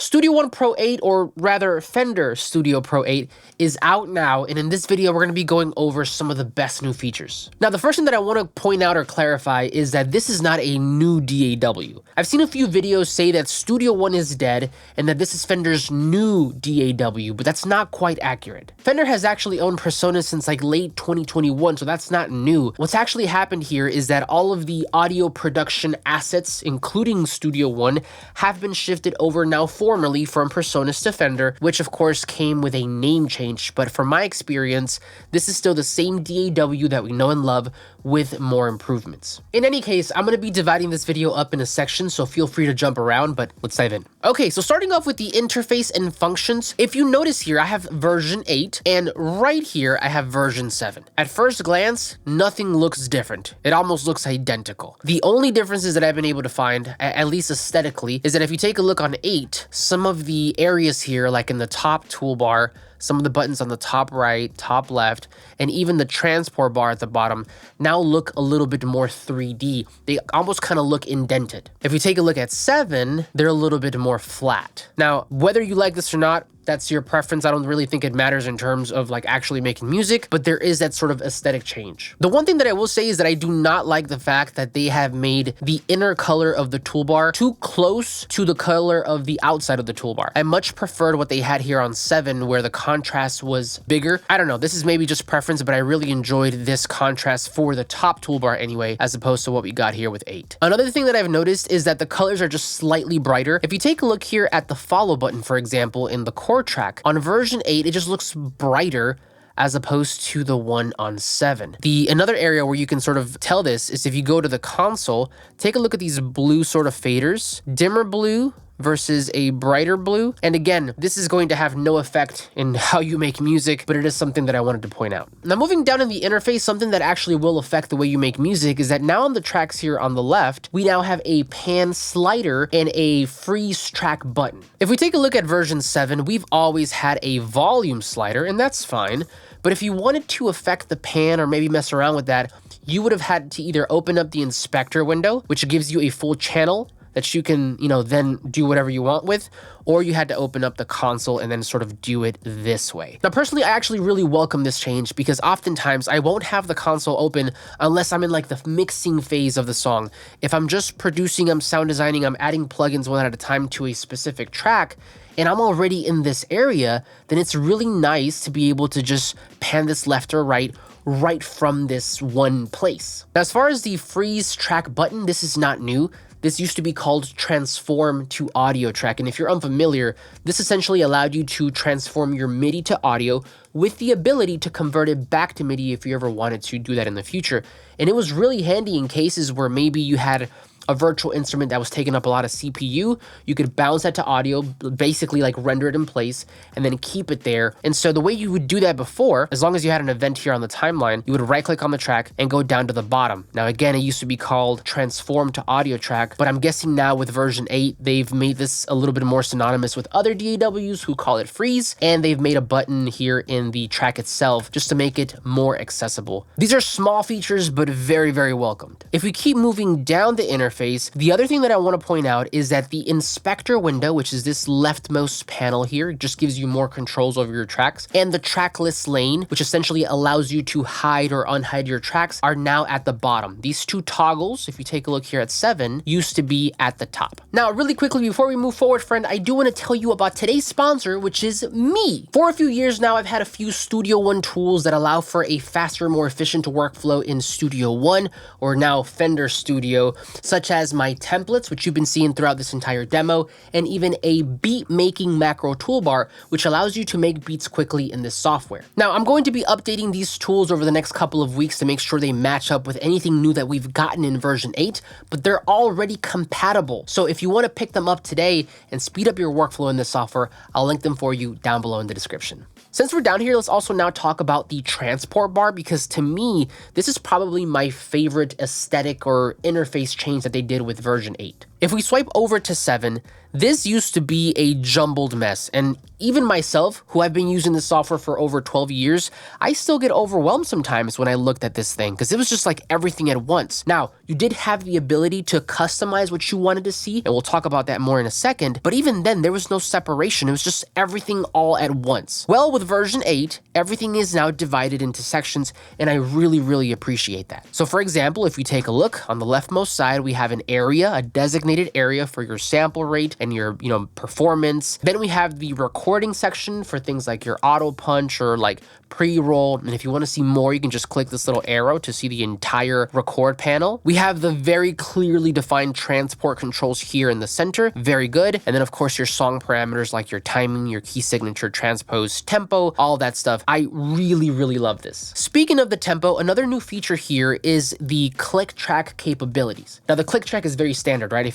Studio One Pro 8, or rather Fender Studio Pro 8, is out now, and in this video we're going to be going over some of the best new features. Now, the first thing that I want to point out or clarify is that this is not a new DAW. I've seen a few videos say that Studio One is dead and that this is Fender's new DAW, but that's not quite accurate. Fender has actually owned Persona since like late 2021, so that's not new. What's actually happened here is that all of the audio production assets, including Studio One, have been shifted over now formerly from Personas to Fender, which of course came with a name change, but from my experience, this is still the same DAW that we know and love with more improvements. In any case, I'm going to be dividing this video up into sections, so feel free to jump around, but let's dive in. Okay, so starting off with the interface and functions, if you notice here, I have version 8, and right here, I have version 7. At first glance, nothing looks different. It almost looks identical. The only differences that I've been able to find, at least aesthetically, is that if you take a look on 8, some of the areas here, like in the top toolbar, some of the buttons on the top right, top left, and even the transport bar at the bottom now look a little bit more 3D. They almost kind of look indented. If you take a look at 7, they're a little bit more flat. Now, whether you like this or not, that's your preference. I don't really think it matters in terms of like actually making music, but there is that sort of aesthetic change. The one thing that I will say is that I do not like the fact that they have made the inner color of the toolbar too close to the color of the outside of the toolbar. I much preferred what they had here on 7, where the contrast was bigger. I don't know, this is maybe just preference, but I really enjoyed this contrast for the top toolbar anyway, as opposed to what we got here with 8. Another thing that I've noticed is that the colors are just slightly brighter. If you take a look here at the follow button, for example, in the Chord track, on version 8, it just looks brighter as opposed to the one on 7. Another area where you can sort of tell this is if you go to the console, take a look at these blue sort of faders, dimmer blue versus a brighter blue. And again, this is going to have no effect in how you make music, but it is something that I wanted to point out. Now, moving down in the interface, something that actually will affect the way you make music is that now on the tracks here on the left, we now have a pan slider and a freeze track button. If we take a look at version 7, we've always had a volume slider, and that's fine. But if you wanted to affect the pan or maybe mess around with that, you would have had to either open up the inspector window, which gives you a full channel that you can, then do whatever you want with, or you had to open up the console and then sort of do it this way. Now, personally, I actually really welcome this change because oftentimes I won't have the console open unless I'm in like the mixing phase of the song. If I'm just producing, I'm sound designing, I'm adding plugins one at a time to a specific track, and I'm already in this area, then it's really nice to be able to just pan this left or right from this one place. Now, as far as the freeze track button, this is not new. This used to be called transform to audio track, and if you're unfamiliar, this essentially allowed you to transform your MIDI to audio with the ability to convert it back to MIDI if you ever wanted to do that in the future. And it was really handy in cases where maybe you had a virtual instrument that was taking up a lot of CPU. You could bounce that to audio, basically like render it in place, and then keep it there. And so the way you would do that before, as long as you had an event here on the timeline, you would right click on the track and go down to the bottom. Now again, it used to be called transform to audio track, but I'm guessing now with version 8, they've made this a little bit more synonymous with other DAWs who call it freeze, and they've made a button here in the track itself just to make it more accessible. These are small features, but very, very welcomed. If we keep moving down the interface, the other thing that I want to point out is that the inspector window, which is this leftmost panel here, just gives you more controls over your tracks, and the track list lane, which essentially allows you to hide or unhide your tracks, are now at the bottom. These two toggles, if you take a look here at 7, used to be at the top. Now, really quickly, before we move forward, friend, I do want to tell you about today's sponsor, which is me. For a few years now, I've had a few Studio One tools that allow for a faster, more efficient workflow in Studio One, or now Fender Studio, such as my templates, which you've been seeing throughout this entire demo, and even a beat making macro toolbar, which allows you to make beats quickly in this software. Now, I'm going to be updating these tools over the next couple of weeks to make sure they match up with anything new that we've gotten in version 8, but they're already compatible. So if you want to pick them up today and speed up your workflow in this software, I'll link them for you down below in the description. Since we're down here, let's also now talk about the transport bar, because to me, this is probably my favorite aesthetic or interface change that they did with version 8. If we swipe over to 7, this used to be a jumbled mess, and even myself, who I've been using this software for over 12 years, I still get overwhelmed sometimes when I looked at this thing, because it was just like everything at once. Now, you did have the ability to customize what you wanted to see, and we'll talk about that more in a second, but even then, there was no separation. It was just everything all at once. Well, with version 8, everything is now divided into sections, and I really appreciate that. So for example, if you take a look, on the leftmost side, we have an area, a designated area for your sample rate and your, performance. Then we have the recording section for things like your auto punch or like pre-roll. And if you want to see more, you can just click this little arrow to see the entire record panel. We have the very clearly defined transport controls here in the center. Very good. And then of course your song parameters like your timing, your key signature, transpose, tempo, all that stuff. I really love this. Speaking of the tempo, another new feature here is the click track capabilities. Now the click track is very standard, right?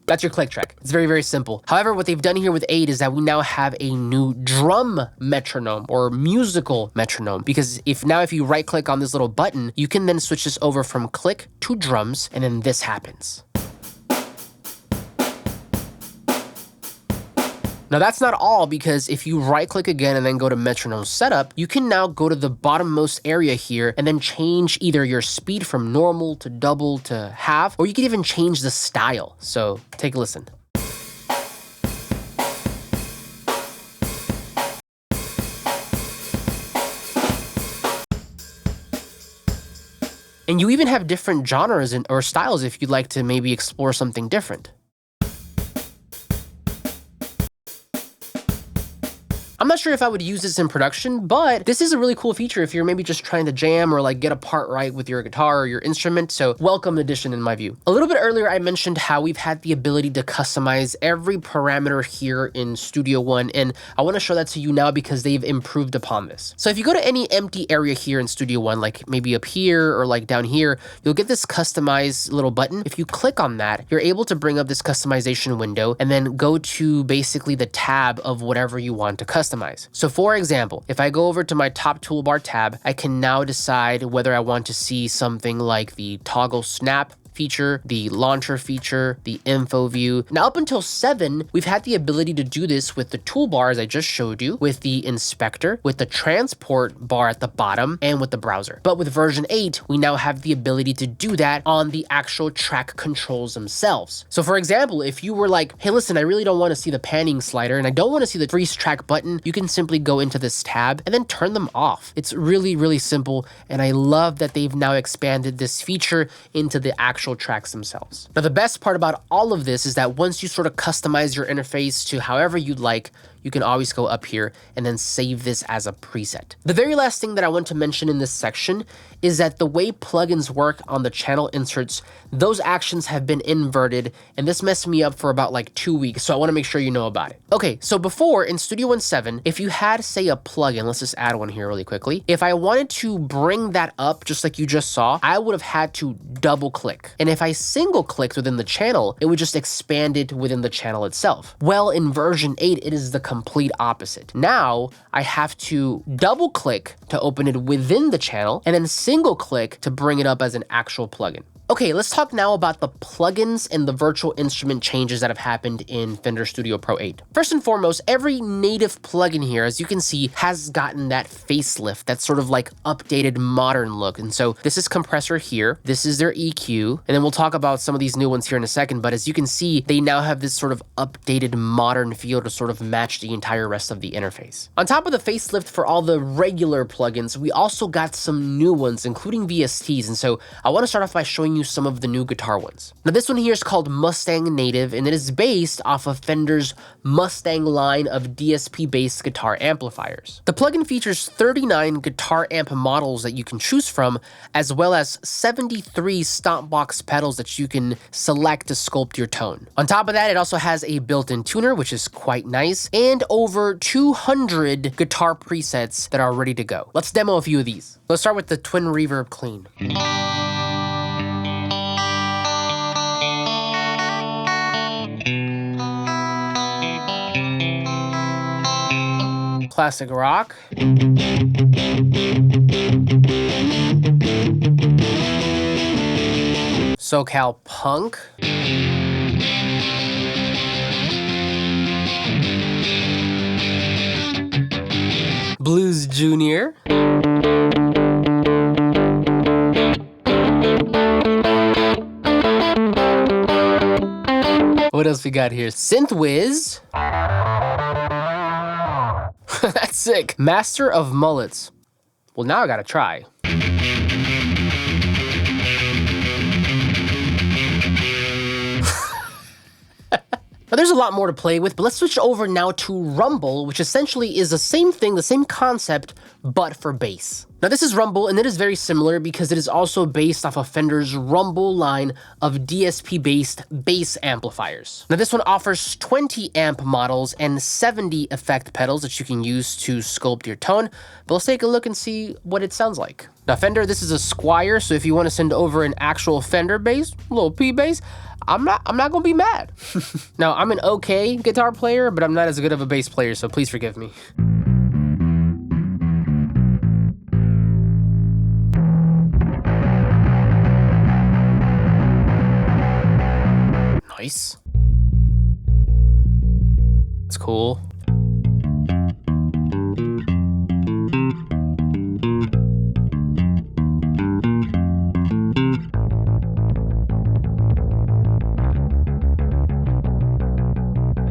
That's your click track. It's very simple. However, what they've done here with 8 is that we now have a new drum metronome or musical metronome, because if you right click on this little button, you can then switch this over from click to drums, and then this happens. Now that's not all, because if you right click again and then go to metronome setup, you can now go to the bottommost area here and then change either your speed from normal to double to half, or you can even change the style. So take a listen. And you even have different genres or styles if you'd like to maybe explore something different. I'm not sure if I would use this in production, but this is a really cool feature if you're maybe just trying to jam or like get a part right with your guitar or your instrument. So welcome addition in my view. A little bit earlier, I mentioned how we've had the ability to customize every parameter here in Studio One, and I want to show that to you now because they've improved upon this. So if you go to any empty area here in Studio One, like maybe up here or like down here, you'll get this customized little button. If you click on that, you're able to bring up this customization window and then go to basically the tab of whatever you want to customize. So for example, if I go over to my top toolbar tab, I can now decide whether I want to see something like the toggle snap feature, the launcher feature, the info view. Now up until 7, we've had the ability to do this with the toolbar as I just showed you, with the inspector, with the transport bar at the bottom, and with the browser. But with version 8, we now have the ability to do that on the actual track controls themselves. So for example, if you were like, hey listen, I really don't want to see the panning slider and I don't want to see the freeze track button, you can simply go into this tab and then turn them off. It's really simple, and I love that they've now expanded this feature into the actual tracks themselves. Now, the best part about all of this is that once you sort of customize your interface to however you'd like, you can always go up here and then save this as a preset. The very last thing that I want to mention in this section is that the way plugins work on the channel inserts, those actions have been inverted, and this messed me up for about like 2 weeks, so I want to make sure you know about it. Okay, so before in Studio One 7, if you had, say, a plugin, let's just add one here really quickly. If I wanted to bring that up, just like you just saw, I would have had to double click. And if I single clicked within the channel, it would just expand it within the channel itself. Well, in version 8, it is the complete opposite. Now, I have to double click to open it within the channel, and then single click to bring it up as an actual plugin. Okay, let's talk now about the plugins and the virtual instrument changes that have happened in Fender Studio Pro 8. First and foremost, every native plugin here, as you can see, has gotten that facelift, that sort of like updated modern look. And so this is compressor here, this is their EQ, and then we'll talk about some of these new ones here in a second, but as you can see, they now have this sort of updated modern feel to sort of match the entire rest of the interface. On top of the facelift for all the regular plugins, we also got some new ones, including VSTs, and so I want to start off by showing you some of the new guitar ones. Now this one here is called Mustang Native, and it is based off of Fender's Mustang line of DSP-based guitar amplifiers. The plugin features 39 guitar amp models that you can choose from, as well as 73 stomp box pedals that you can select to sculpt your tone. On top of that, it also has a built-in tuner, which is quite nice, and over 200 guitar presets that are ready to go. Let's demo a few of these. Let's start with the Twin Reverb Clean. Classic rock. SoCal punk. Blues Jr. What else we got here? Synth Whiz. That's sick. Master of Mullets. Well, now I gotta try. Now, there's a lot more to play with, but let's switch over now to Rumble, which essentially is the same thing, the same concept, but for bass. Now, this is Rumble, and it is very similar because it is also based off of Fender's Rumble line of DSP-based bass amplifiers. Now, this one offers 20 amp models and 70 effect pedals that you can use to sculpt your tone, but let's take a look and see what it sounds like. Now, Fender, this is a Squier, so if you want to send over an actual Fender bass, a little P bass, I'm not gonna be mad. Now, I'm an okay guitar player, but I'm not as good of a bass player, so please forgive me. Nice. It's cool.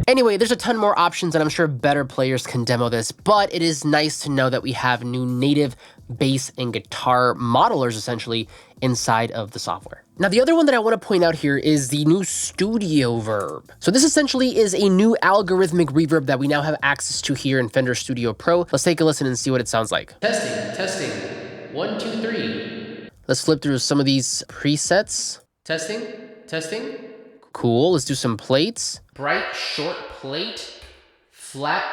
Anyway, there's a ton more options, and I'm sure better players can demo this, but it is nice to know that we have new native bass and guitar modelers, essentially, inside of the software. Now, the other one that I want to point out here is the new Studio Verb. So this essentially is a new algorithmic reverb that we now have access to here in Fender Studio Pro. Let's take a listen and see what it sounds like. Testing. 1, 2, 3. Let's flip through some of these presets. Testing. Cool, let's do some plates. Bright, short plate, flat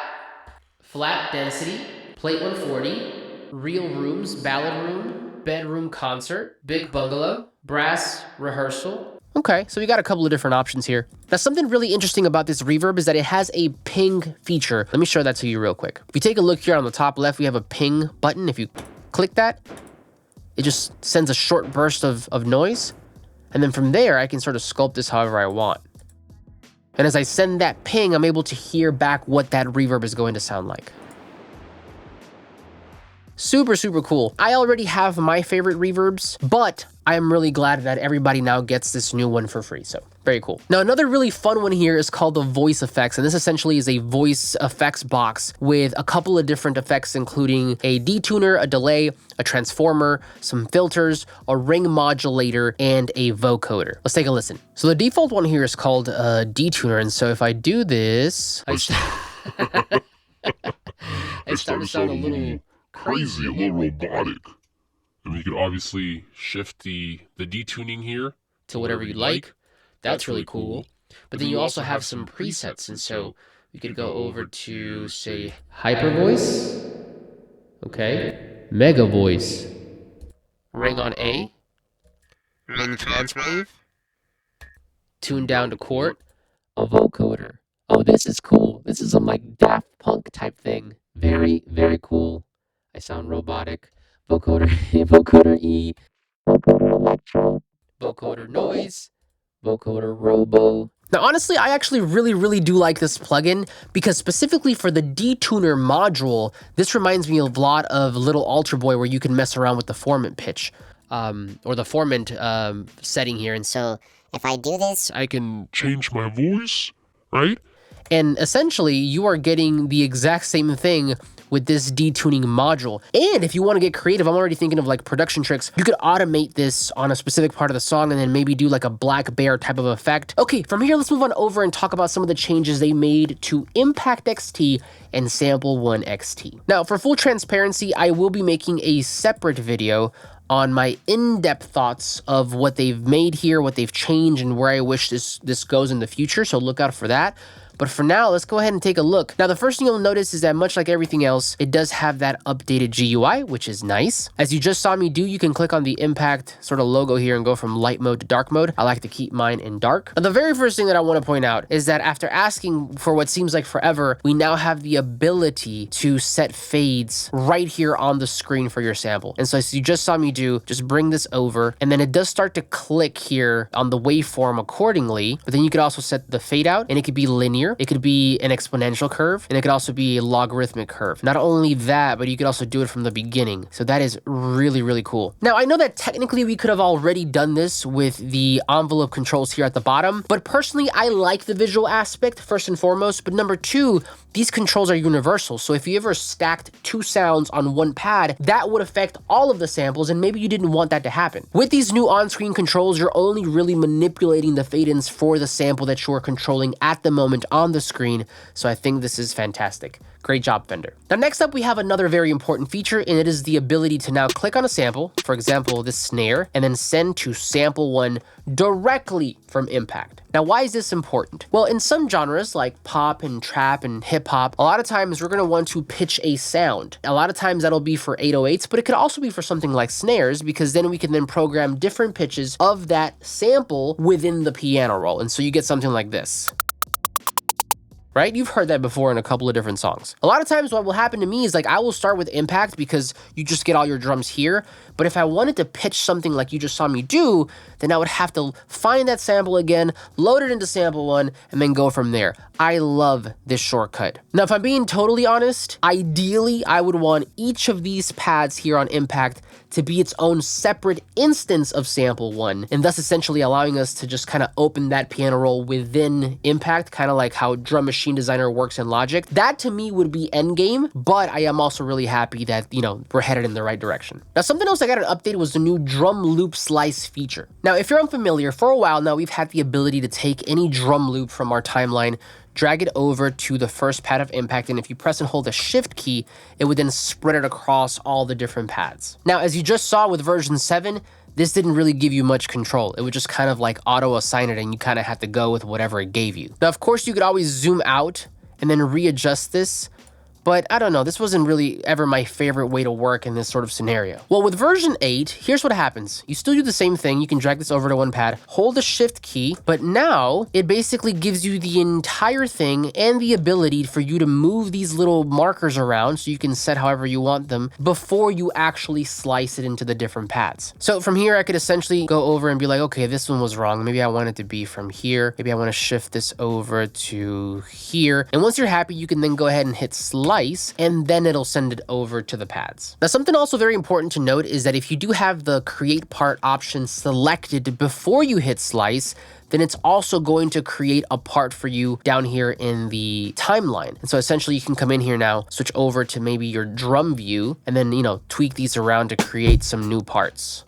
density, plate 140, real rooms, ballad room, bedroom concert, big bungalow, brass rehearsal. Okay, so we got a couple of different options here. Now, something really interesting about this reverb is that it has a ping feature. Let me show that to you real quick. If you take a look here on the top left, we have a ping button. If you click that, it just sends a short burst of noise. And then from there, I can sort of sculpt this however I want. And as I send that ping, I'm able to hear back what that reverb is going to sound like. Super, super cool. I already have my favorite reverbs, but I am really glad that everybody now gets this new one for free. So very cool. Now, another really fun one here is called the voice effects. And this essentially is a voice effects box with a couple of different effects, including a detuner, a delay, a transformer, some filters, a ring modulator, and a vocoder. Let's take a listen. So the default one here is called a detuner. And so if I do this, I start to sound a little crazy, a little robotic. And you can obviously shift the detuning here to whatever you like. That's really cool. But then you also have some presets, and so we could go over to, say, hyper voice. Okay. Mega voice. Ring on A. Ring transwave. Tune down to quart. A vocoder. Oh, this is cool. This is some like Daft Punk type thing. Very, very cool. I sound robotic. Vocoder, vocoder E, vocoder electro, vocoder noise, vocoder robo. Now, honestly, I actually really do like this plugin because specifically for the detuner module, this reminds me a lot of Little Alter Boy, where you can mess around with the formant pitch, or the formant setting here. And so if I do this, I can change my voice, right? And essentially, you are getting the exact same thing with this detuning module. And if you want to get creative, I'm already thinking of like production tricks. You could automate this on a specific part of the song and then maybe do like a black bear type of effect. Okay, from here, let's move on over and talk about some of the changes they made to Impact XT and Sample 1 XT. Now, for full transparency, I will be making a separate video on my in-depth thoughts of what they've made here, what they've changed, and where I wish this goes in the future, so look out for that. But for now, let's go ahead and take a look. Now, the first thing you'll notice is that much like everything else, it does have that updated GUI, which is nice. As you just saw me do, you can click on the Impact sort of logo here and go from light mode to dark mode. I like to keep mine in dark. Now, the very first thing that I want to point out is that after asking for what seems like forever, we now have the ability to set fades right here on the screen for your sample. And so as you just saw me do, just bring this over, and then it does start to click here on the waveform accordingly. But then you could also set the fade out, and it could be linear. linear, it could be an exponential curve, and it could also be a logarithmic curve. Not only that, but you could also do it from the beginning. So that is really, really cool. Now, I know that technically we could have already done this with the envelope controls here at the bottom, but personally, I like the visual aspect first and foremost, but number two, these controls are universal. So if you ever stacked two sounds on one pad, that would affect all of the samples, and maybe you didn't want that to happen. With these new on-screen controls, you're only really manipulating the fade-ins for the sample that you're controlling at the moment on the screen. So I think this is fantastic. Great job, Fender. Now, next up, we have another very important feature, and it is the ability to now click on a sample, for example, this snare, and then send to sample one directly from Impact. Now, why is this important? Well, in some genres like pop and trap and hip hop, a lot of times we're gonna want to pitch a sound. A lot of times that'll be for 808s, but it could also be for something like snares, because then we can then program different pitches of that sample within the piano roll. And so you get something like this. Right? You've heard that before in a couple of different songs. A lot of times what will happen to me is like I will start with Impact because you just get all your drums here. But if I wanted to pitch something like you just saw me do, then I would have to find that sample again, load it into sample one, and then go from there. I love this shortcut. Now, if I'm being totally honest, ideally, I would want each of these pads here on Impact to be its own separate instance of sample one, and thus essentially allowing us to just kind of open that piano roll within Impact, kind of like how Drum Machine Designer works in Logic. That to me would be endgame, but I am also really happy that, you know, we're headed in the right direction. Now, something else I got an update was the new drum loop slice feature. Now, if you're unfamiliar, for a while now, we've had the ability to take any drum loop from our timeline, drag it over to the first pad of Impact, and if you press and hold the Shift key, it would then spread it across all the different pads. Now, as you just saw with version 7, this didn't really give you much control. It would just kind of like auto-assign it, and you kind of had to go with whatever it gave you. Now, of course, you could always zoom out and then readjust this, but I don't know, this wasn't really ever my favorite way to work in this sort of scenario. Well, with version 8, here's what happens. You still do the same thing. You can drag this over to one pad, hold the Shift key, but now it basically gives you the entire thing and the ability for you to move these little markers around so you can set however you want them before you actually slice it into the different pads. So from here, I could essentially go over and be like, okay, this one was wrong. Maybe I want it to be from here. Maybe I want to shift this over to here. And once you're happy, you can then go ahead and hit slice, and then it'll send it over to the pads. Now, something also very important to note is that if you do have the create part option selected before you hit slice, then it's also going to create a part for you down here in the timeline. And so essentially you can come in here now, switch over to maybe your drum view, and then, you know, tweak these around to create some new parts.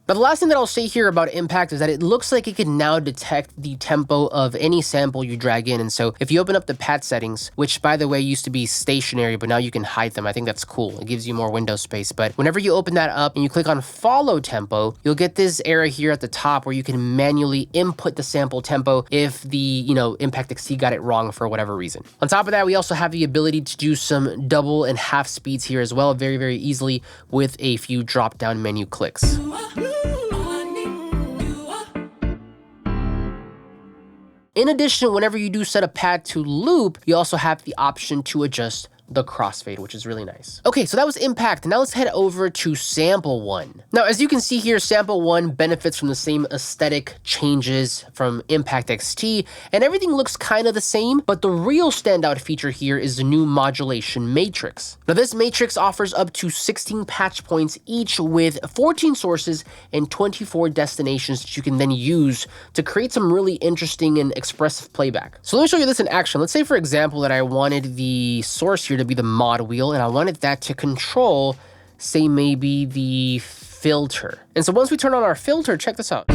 Now, the last thing that I'll say here about Impact is that it looks like it can now detect the tempo of any sample you drag in. And so if you open up the pad settings, which by the way used to be stationary, but now you can hide them. I think that's cool. It gives you more window space. But whenever you open that up and you click on follow tempo, you'll get this area here at the top where you can manually input the sample tempo if the, you know, Impact XT got it wrong for whatever reason. On top of that, we also have the ability to do some double and half speeds here as well, very, very easily with a few drop down menu clicks. In addition, whenever you do set a pad to loop, you also have the option to adjust the crossfade, which is really nice. Okay, so that was Impact. Now let's head over to Sample One. Now, as you can see here, Sample One benefits from the same aesthetic changes from Impact XT, and everything looks kind of the same, but the real standout feature here is the new modulation matrix. Now, this matrix offers up to 16 patch points each with 14 sources and 24 destinations that you can then use to create some really interesting and expressive playback. So let me show you this in action. Let's say, for example, that I wanted the source here to be the mod wheel, and I wanted that to control, say, maybe the filter. And so once we turn on our filter, check this out.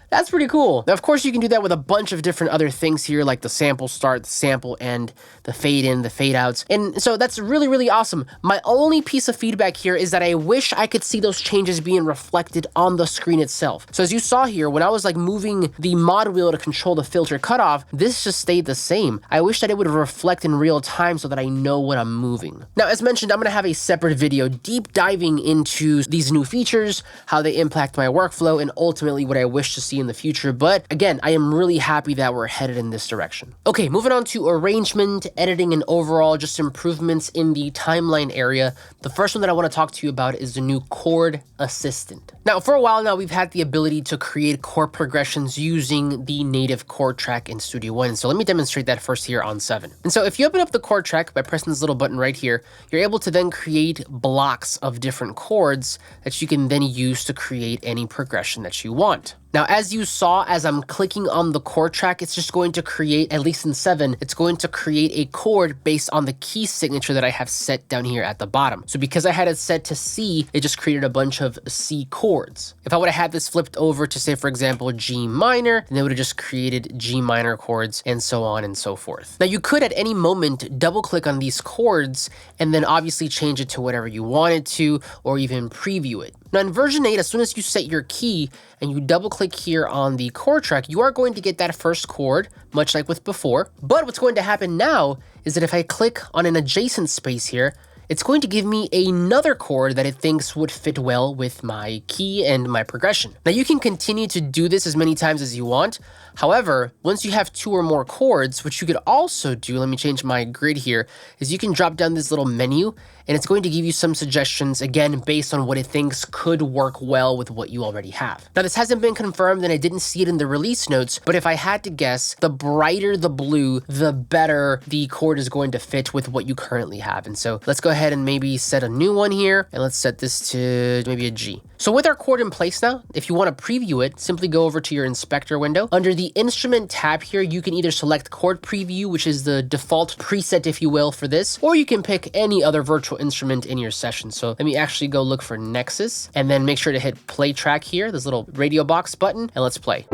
That's pretty cool. Now, of course, you can do that with a bunch of different other things here, like the sample start, the sample end, the fade in, the fade outs. And so that's really, really awesome. My only piece of feedback here is that I wish I could see those changes being reflected on the screen itself. So as you saw here, when I was like moving the mod wheel to control the filter cutoff, this just stayed the same. I wish that it would reflect in real time so that I know what I'm moving. Now, as mentioned, I'm gonna have a separate video deep diving into these new features, how they impact my workflow, and ultimately what I wish to see in the future, but again, I am really happy that we're headed in this direction. Okay, moving on to arrangement, editing, and overall just improvements in the timeline area. The first one that I want to talk to you about is the new Chord Assistant. Now, for a while now, we've had the ability to create chord progressions using the native chord track in Studio One. So let me demonstrate that first here on 7. And so if you open up the chord track by pressing this little button right here, you're able to then create blocks of different chords that you can then use to create any progression that you want. Now, as you saw, as I'm clicking on the chord track, it's just going to create, at least in 7, it's going to create a chord based on the key signature that I have set down here at the bottom. So because I had it set to C, it just created a bunch of C chords. If I would have had this flipped over to, say, for example, G minor, then it would have just created G minor chords and so on and so forth. Now, you could at any moment double click on these chords and then obviously change it to whatever you wanted to, or even preview it. Now, in version 8, as soon as you set your key and you double click here on the chord track, you are going to get that first chord, much like with before. But what's going to happen now is that if I click on an adjacent space here, it's going to give me another chord that it thinks would fit well with my key and my progression. Now, you can continue to do this as many times as you want. However, once you have 2 or more chords, which you could also do, let me change my grid here, is you can drop down this little menu and it's going to give you some suggestions, again, based on what it thinks could work well with what you already have. Now, this hasn't been confirmed and I didn't see it in the release notes, but if I had to guess, the brighter the blue, the better the chord is going to fit with what you currently have. And so let's go ahead and maybe set a new one here, and let's set this to maybe a G. So with our chord in place now, if you want to preview it, simply go over to your inspector window. Under the instrument tab here, you can either select chord preview, which is the default preset, if you will, for this, or you can pick any other virtual instrument in your session. So let me actually go look for Nexus and then make sure to hit play track here, this little radio box button, and let's play.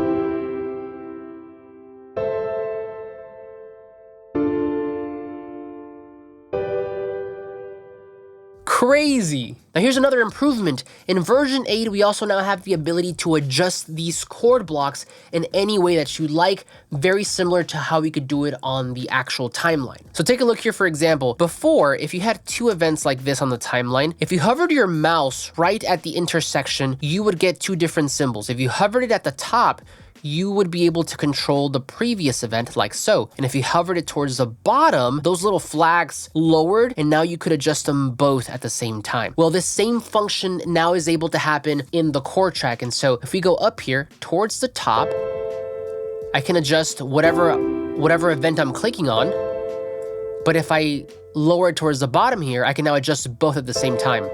Crazy. Now here's another improvement. In version 8, we also now have the ability to adjust these chord blocks in any way that you like, very similar to how we could do it on the actual timeline. So take a look here, for example. Before, if you had 2 events like this on the timeline, if you hovered your mouse right at the intersection, you would get 2 different symbols. If you hovered it at the top, you would be able to control the previous event like so. And if you hovered it towards the bottom, those little flags lowered, and now you could adjust them both at the same time. Well, this same function now is able to happen in the chord track. And so if we go up here towards the top, I can adjust whatever event I'm clicking on. But if I lower it towards the bottom here, I can now adjust both at the same time.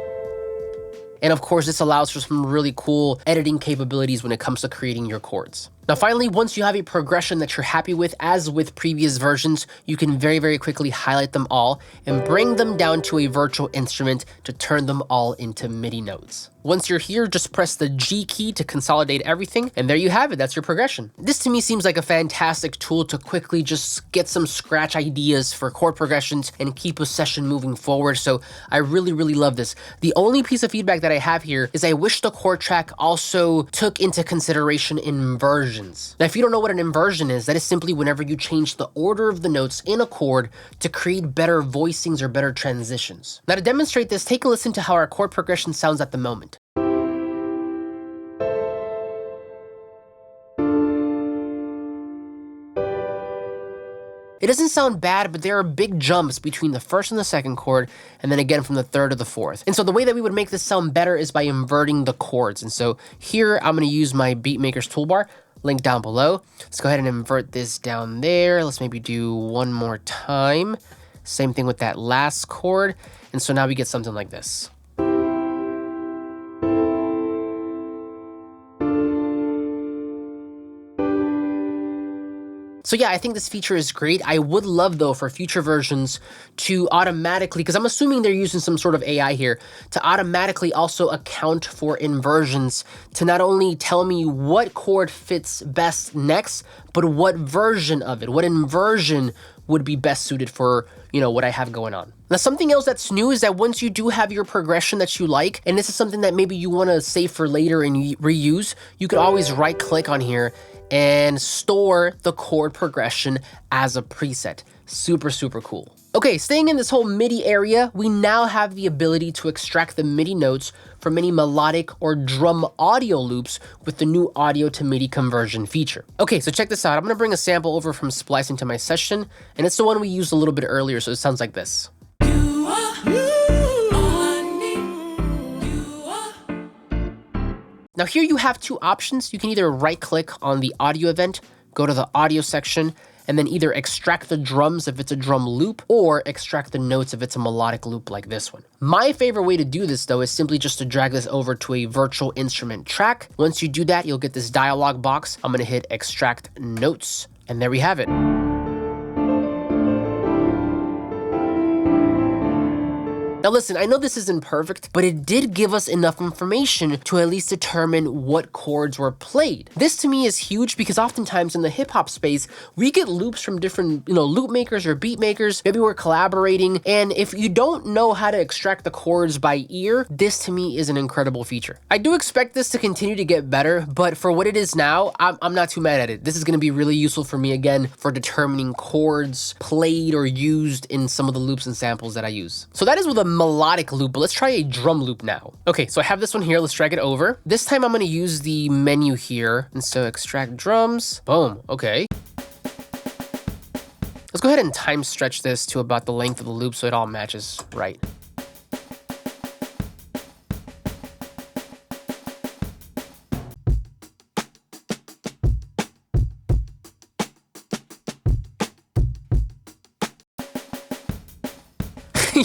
And of course, this allows for some really cool editing capabilities when it comes to creating your chords. Now, finally, once you have a progression that you're happy with, as with previous versions, you can very, very quickly highlight them all and bring them down to a virtual instrument to turn them all into MIDI notes. Once you're here, just press the G key to consolidate everything, and there you have it. That's your progression. This to me seems like a fantastic tool to quickly just get some scratch ideas for chord progressions and keep a session moving forward. So I really, really love this. The only piece of feedback that I have here is I wish the chord track also took into consideration inversions. Now, if you don't know what an inversion is, that is simply whenever you change the order of the notes in a chord to create better voicings or better transitions. Now, to demonstrate this, take a listen to how our chord progression sounds at the moment. It doesn't sound bad, but there are big jumps between the first and the second chord, and then again from the third to the fourth. And so the way that we would make this sound better is by inverting the chords. And so here, I'm gonna use my Beatmaker's toolbar, link down below. Let's go ahead and invert this down there. Let's maybe do one more time. Same thing with that last chord. And so now we get something like this. So yeah, I think this feature is great. I would love, though, for future versions to automatically, because I'm assuming they're using some sort of AI here, to automatically also account for inversions to not only tell me what chord fits best next, but what version of it, what inversion would be best suited for, you know, what I have going on. Now, something else that's new is that once you do have your progression that you like, and this is something that maybe you want to save for later and reuse, you could always right click on here and store the chord progression as a preset. Super, super cool. Okay, staying in this whole MIDI area, we now have the ability to extract the MIDI notes from any melodic or drum audio loops with the new audio to MIDI conversion feature. Okay, so check this out. I'm gonna bring a sample over from Splice into my session, and it's the one we used a little bit earlier, so it sounds like this. Now here you have two options. You can either right click on the audio event, go to the audio section, and then either extract the drums if it's a drum loop or extract the notes if it's a melodic loop like this one. My favorite way to do this though is simply just to drag this over to a virtual instrument track. Once you do that, you'll get this dialog box. I'm gonna hit extract notes, and there we have it. Now listen, I know this isn't perfect, but it did give us enough information to at least determine what chords were played. This to me is huge because oftentimes in the hip hop space, we get loops from different, loop makers or beat makers. Maybe we're collaborating. And if you don't know how to extract the chords by ear, this to me is an incredible feature. I do expect this to continue to get better, but for what it is now, I'm not too mad at it. This is gonna be really useful for me again for determining chords played or used in some of the loops and samples that I use. So that is with a melodic loop, but let's try a drum loop now. Okay, so I have this one here. Let's drag it over. This time I'm going to use the menu here. And so extract drums. Boom. Okay. Let's go ahead and time stretch this to about the length of the loop so it all matches right.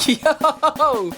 Yo!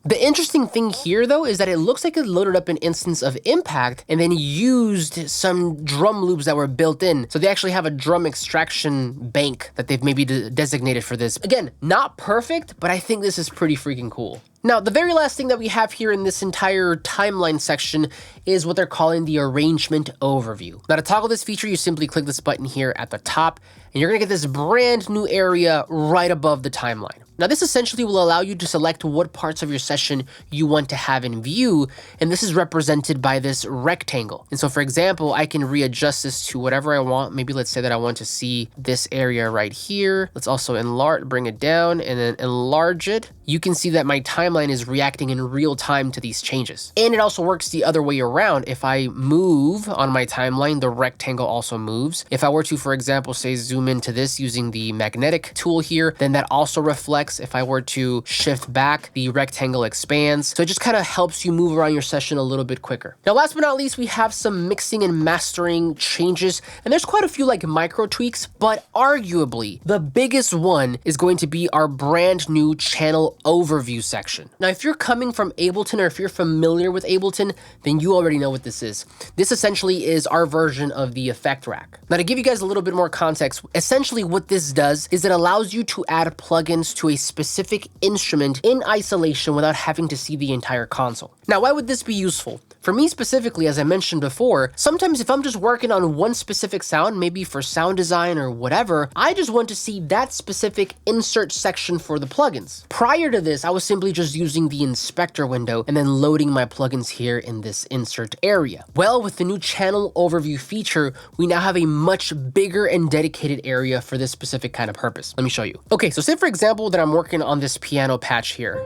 The interesting thing here though is that it looks like it loaded up an instance of Impact and then used some drum loops that were built in. So they actually have a drum extraction bank that they've maybe designated for this. Again, not perfect, but I think this is pretty freaking cool. Now, the very last thing that we have here in this entire timeline section is what they're calling the arrangement overview. Now, to toggle this feature, you simply click this button here at the top, and you're gonna get this brand new area right above the timeline. Now, this essentially will allow you to select what parts of your session you want to have in view, and this is represented by this rectangle. And so, for example, I can readjust this to whatever I want. Maybe let's say that I want to see this area right here. Let's also bring it down and then enlarge it. You can see that my timeline is reacting in real time to these changes. And it also works the other way around. If I move on my timeline, the rectangle also moves. If I were to, for example, say zoom into this using the magnetic tool here, then that also reflects. If I were to shift back, the rectangle expands. So it just kind of helps you move around your session a little bit quicker. Now, last but not least, we have some mixing and mastering changes. And there's quite a few like micro tweaks, but arguably the biggest one is going to be our brand new channel overview section. Now, if you're coming from Ableton or if you're familiar with Ableton, then you already know what this is. This essentially is our version of the effect rack. Now, to give you guys a little bit more context, essentially what this does is it allows you to add plugins to a specific instrument in isolation without having to see the entire console. Now, why would this be useful? For me specifically, as I mentioned before, sometimes if I'm just working on one specific sound, maybe for sound design or whatever, I just want to see that specific insert section for the plugins. Prior to this, I was simply just using the inspector window and then loading my plugins here in this insert area. Well, with the new channel overview feature, we now have a much bigger and dedicated area for this specific kind of purpose. Let me show you. Okay, so say for example that I'm working on this piano patch here.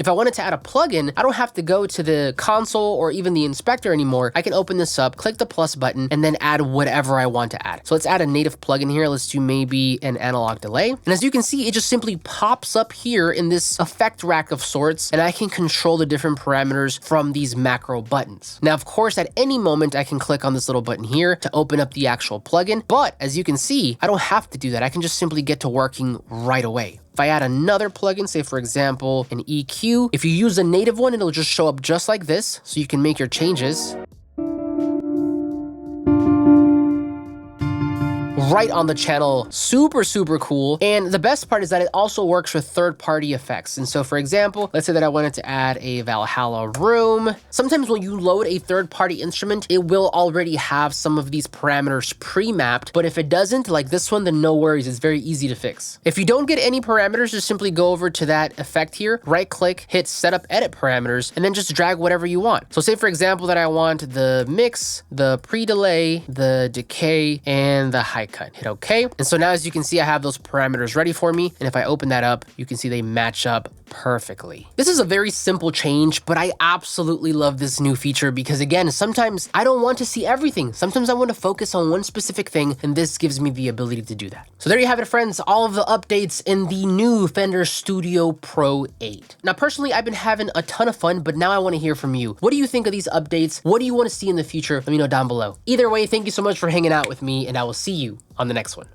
If I wanted to add a plugin, I don't have to go to the console or even the inspector anymore. I can open this up, click the plus button, and then add whatever I want to add. So let's add a native plugin here. Let's do maybe an analog delay. And as you can see, it just simply pops up here in this effect rack of sorts, and I can control the different parameters from these macro buttons. Now, of course, at any moment, I can click on this little button here to open up the actual plugin. But as you can see, I don't have to do that. I can just simply get to working right away. If I add another plugin, say for example, an EQ, if you use a native one, it'll just show up just like this, so you can make your changes right on the channel. Super, super cool. And the best part is that it also works with third-party effects. And so for example, let's say that I wanted to add a Valhalla room. Sometimes when you load a third-party instrument, it will already have some of these parameters pre-mapped. But if it doesn't, like this one, then no worries. It's very easy to fix. If you don't get any parameters, just simply go over to that effect here, right-click, hit Setup Edit Parameters, and then just drag whatever you want. So say for example that I want the mix, the pre-delay, the decay, and the high cut. and hit okay. And so now as you can see, I have those parameters ready for me. And if I open that up, you can see they match up perfectly. This is a very simple change, but I absolutely love this new feature because again, sometimes I don't want to see everything. Sometimes I want to focus on one specific thing, and this gives me the ability to do that. So there you have it, friends, all of the updates in the new Fender Studio Pro 8. Now, personally, I've been having a ton of fun, but now I want to hear from you. What do you think of these updates? What do you want to see in the future? Let me know down below. Either way, thank you so much for hanging out with me, and I will see you on the next one.